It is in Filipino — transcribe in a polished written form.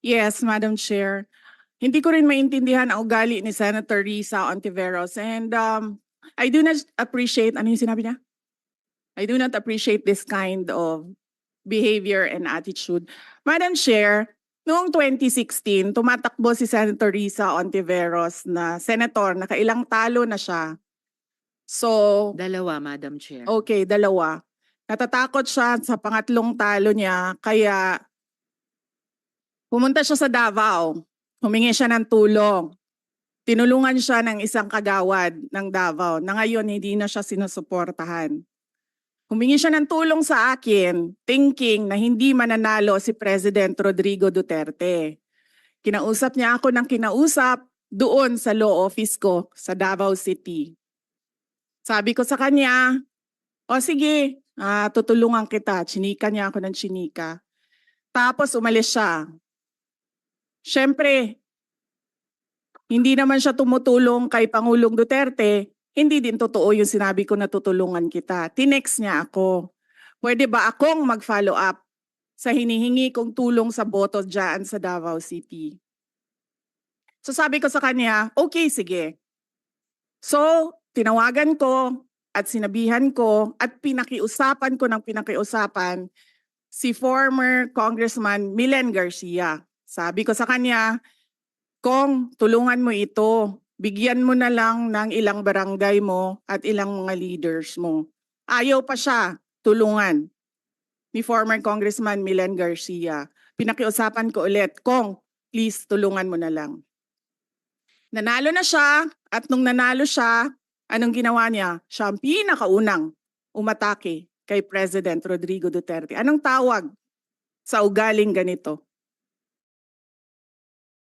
Yes, Madam Chair. Hindi ko rin maintindihan ang ugali ni Senator Risa Ontiveros, and I do not appreciate, ano yung sinabi niya? I do not appreciate this kind of behavior and attitude. Madam Chair, noong 2016, tumatakbo si Senator Risa Ontiveros na senator, nakailang talo na siya. So, Dalawa, Madam Chair. okay, dalawa. Natatakot siya sa pangatlong talo niya, kaya pumunta siya sa Davao. Humingi siya ng tulong. Tinulungan siya ng isang kagawad ng Davao na ngayon hindi na siya sinusuportahan. Humingi siya ng tulong sa akin, thinking na hindi mananalo si President Rodrigo Duterte. Kinausap niya ako ng kinausap doon sa law office ko sa Davao City. Sabi ko sa kanya, o sige, tutulungan kita. Chinika niya ako ng chinika. Tapos umalis siya. Siyempre, hindi naman siya tumutulong kay Pangulong Duterte, hindi din totoo yung sinabi ko na tutulungan kita. Tinext niya ako. Pwede ba akong mag-follow up sa hinihingi kong tulong sa boto dyan sa Davao City? So sabi ko sa kanya, okay, sige. So, tinawagan ko at sinabihan ko at pinakiusapan ko ng pinakiusapan si former Congressman Milen Garcia. Sabi ko sa kanya, Kong, tulungan mo ito. Bigyan mo na lang ng ilang barangay mo at ilang mga leaders mo. Ayaw pa siya tulungan ni former Congressman Milen Garcia. Pinakiusapan ko ulit, Kong, please tulungan mo na lang. Nanalo na siya at nung nanalo siya, anong ginawa niya? Siya ang pinakaunang umatake kay President Rodrigo Duterte. Anong tawag sa ugaling ganito?